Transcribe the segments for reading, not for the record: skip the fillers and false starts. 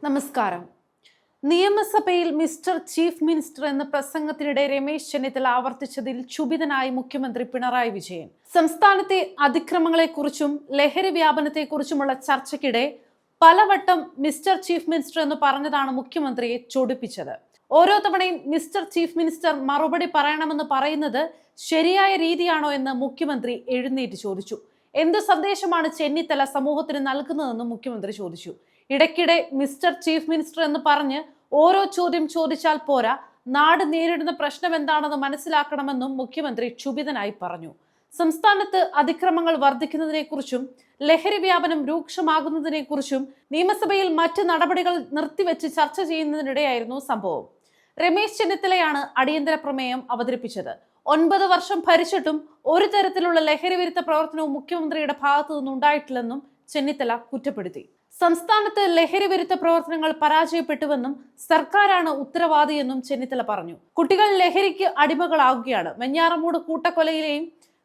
നമസ്കാരം. നിയമസഭയിൽ mister chief minister എന്ന പ്രസംഗത്തിനിടെ രമേശ് ചെന്നിത്തല ആവർത്തിച്ചതിൽ ക്ഷുഭിതനായി മുഖ്യമന്ത്രി പിണറായി വിജയൻ. സംസ്ഥാനത്തെ അതിക്രമങ്ങളെക്കുറിച്ചും ലഹരി വ്യാപനത്തെക്കുറിച്ചുമുള്ള ചർച്ചയ്ക്കിടെ പലവട്ടം മിസ്റ്റർ ചീഫ് മിനിസ്റ്റർ എന്ന് പറഞ്ഞതാണ് മുഖ്യമന്ത്രിയെ ചൊടിപ്പിച്ചത്. ഓരോ തവണയും മിസ്റ്റർ ചീഫ് മിനിസ്റ്റർ മറുപടി പറയണമെന്ന് പറയുന്നത് ശരിയായ രീതിയാണോ എന്ന് മുഖ്യമന്ത്രി എഴുന്നേറ്റ് ചോദിച്ചു. എന്ത് സന്ദേശമാണ് ചെന്നിത്തല സമൂഹത്തിന് നൽകുന്നതെന്ന് മുഖ്യമന്ത്രി ചോദിച്ചു. ഇടയ്ക്കിടെ മിസ്റ്റർ ചീഫ് മിനിസ്റ്റർ എന്ന് പറഞ്ഞ് ഓരോ ചോദ്യം ചോദിച്ചാൽ പോരാ, നാട് നേരിടുന്ന പ്രശ്നം എന്താണെന്ന് മനസ്സിലാക്കണമെന്നും മുഖ്യമന്ത്രി ക്ഷുഭിതനായി പറഞ്ഞു. സംസ്ഥാനത്ത് അതിക്രമങ്ങൾ വർദ്ധിക്കുന്നതിനെക്കുറിച്ചും ലഹരി വ്യാപനം രൂക്ഷമാകുന്നതിനെക്കുറിച്ചും നിയമസഭയിൽ മറ്റ് നടപടികൾ നിർത്തിവെച്ച് ചർച്ച ചെയ്യുന്നതിനിടെയായിരുന്നു സംഭവം. രമേശ് ചെന്നിത്തലയാണ് അടിയന്തര പ്രമേയം അവതരിപ്പിച്ചത്. 9 വർഷം ഭരിച്ചിട്ടും ഒരു തരത്തിലുള്ള ലഹരി വിരുദ്ധ പ്രവർത്തനവും മുഖ്യമന്ത്രിയുടെ ഭാഗത്തു നിന്നുണ്ടായിട്ടില്ലെന്നും ചെന്നിത്തല കുറ്റപ്പെടുത്തി. സംസ്ഥാനത്ത് ലഹരി വിരുദ്ധ പ്രവർത്തനങ്ങൾ പരാജയപ്പെട്ടുവെന്നും സർക്കാരാണ് ഉത്തരവാദിയെന്നും ചെന്നിത്തല പറഞ്ഞു. കുട്ടികൾ ലഹരിക്ക് അടിമകളാകുകയാണ്. വെഞ്ഞാറമൂട് കൂട്ടക്കൊലയിലെയും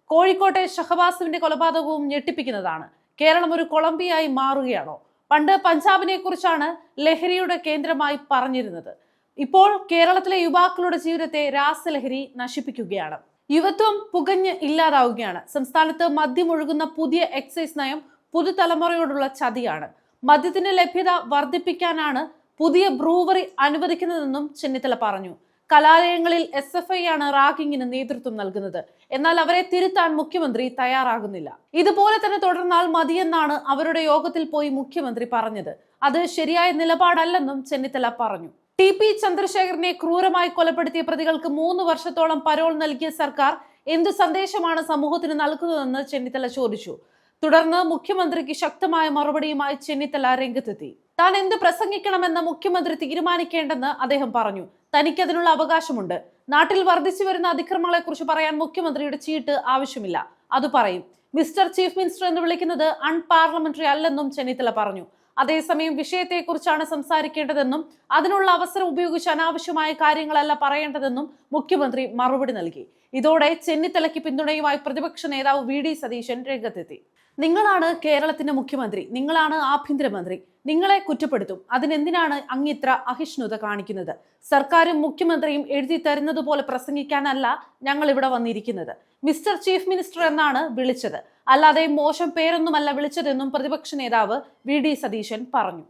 കോഴിക്കോട്ടെ ഷഹബാസിന്റെ കൊലപാതകവും ഞെട്ടിപ്പിക്കുന്നതാണ്. കേരളം ഒരു കൊളംബിയായി മാറുകയാണോ? പണ്ട് പഞ്ചാബിനെ കുറിച്ചാണ് ലഹരിയുടെ കേന്ദ്രമായി പറഞ്ഞിരുന്നത്. ഇപ്പോൾ കേരളത്തിലെ യുവാക്കളുടെ ജീവിതത്തെ രാസലഹരി നശിപ്പിക്കുകയാണ്. യുവത്വം പുകഞ്ഞ് ഇല്ലാതാവുകയാണ്. സംസ്ഥാനത്ത് മദ്യമൊഴുകുന്ന പുതിയ എക്സൈസ് നയം പുതുതലമുറയോടുള്ള ചതിയാണ്. മദ്യത്തിന്റെ ലഭ്യത വർദ്ധിപ്പിക്കാനാണ് പുതിയ ബ്രൂവറി അനുവദിക്കുന്നതെന്നും ചെന്നിത്തല പറഞ്ഞു. കലാലയങ്ങളിൽ SFI ആണ് റാഗിങ്ങിന് നേതൃത്വം നൽകുന്നത്. എന്നാൽ അവരെ തിരുത്താൻ മുഖ്യമന്ത്രി തയ്യാറാകുന്നില്ല. ഇതുപോലെ തന്നെ തുടർന്നാൽ മതിയെന്നാണ് അവരുടെ യോഗത്തിൽ പോയി മുഖ്യമന്ത്രി പറഞ്ഞത്. അത് ശരിയായ നിലപാടല്ലെന്നും ചെന്നിത്തല പറഞ്ഞു. TP ചന്ദ്രശേഖരനെ ക്രൂരമായി കൊലപ്പെടുത്തിയ പ്രതികൾക്ക് 3 വർഷത്തോളം പരോൾ നൽകിയ സർക്കാർ എന്ത് സന്ദേശമാണ് സമൂഹത്തിന് നൽകുന്നതെന്ന് ചെന്നിത്തല ചോദിച്ചു. തുടർന്ന് മുഖ്യമന്ത്രിക്ക് ശക്തമായ മറുപടിയുമായി ചെന്നിത്തല രംഗത്തെത്തി. താൻ എന്ത് പ്രസംഗിക്കണമെന്ന് മുഖ്യമന്ത്രി തീരുമാനിക്കേണ്ടെന്ന് അദ്ദേഹം പറഞ്ഞു. തനിക്കതിനുള്ള അവകാശമുണ്ട്. നാട്ടിൽ വർദ്ധിച്ചു വരുന്ന അതിക്രമങ്ങളെക്കുറിച്ച് പറയാൻ മുഖ്യമന്ത്രിയുടെ ചീട്ട് ആവശ്യമില്ല. അത് പറയും. മിസ്റ്റർ ചീഫ് മിനിസ്റ്റർ എന്ന് വിളിക്കുന്നത് അൺപാർലമെന്ററി അല്ലെന്നും ചെന്നിത്തല പറഞ്ഞു. അതേസമയം വിഷയത്തെക്കുറിച്ചാണ് സംസാരിക്കേണ്ടതെന്നും അതിനുള്ള അവസരം ഉപയോഗിച്ച് അനാവശ്യമായ കാര്യങ്ങളല്ല പറയേണ്ടതെന്നും മുഖ്യമന്ത്രി മറുപടി നൽകി. ഇതോടെ ചെന്നിത്തലയ്ക്ക് പിന്തുണയുമായി പ്രതിപക്ഷ നേതാവ് VD സതീശൻ രംഗത്തെത്തി. നിങ്ങളാണ് കേരളത്തിന്റെ മുഖ്യമന്ത്രി, നിങ്ങളാണ് ആഭ്യന്തരമന്ത്രി, നിങ്ങളെ കുറ്റപ്പെടുത്തും. അതിനെന്തിനാണ് അങ്ങിത്ര അഹിഷ്ണുത കാണിക്കുന്നത്? സർക്കാരും മുഖ്യമന്ത്രിയും എഴുതി തരുന്നത് പോലെ പ്രസംഗിക്കാനല്ല ഞങ്ങൾ ഇവിടെ വന്നിരിക്കുന്നത്. മിസ്റ്റർ ചീഫ് മിനിസ്റ്റർ എന്നാണ് വിളിച്ചത്, അല്ലാതെ മോശം പേരൊന്നുമല്ല വിളിച്ചതെന്നും പ്രതിപക്ഷ നേതാവ് VD സതീശൻ പറഞ്ഞു.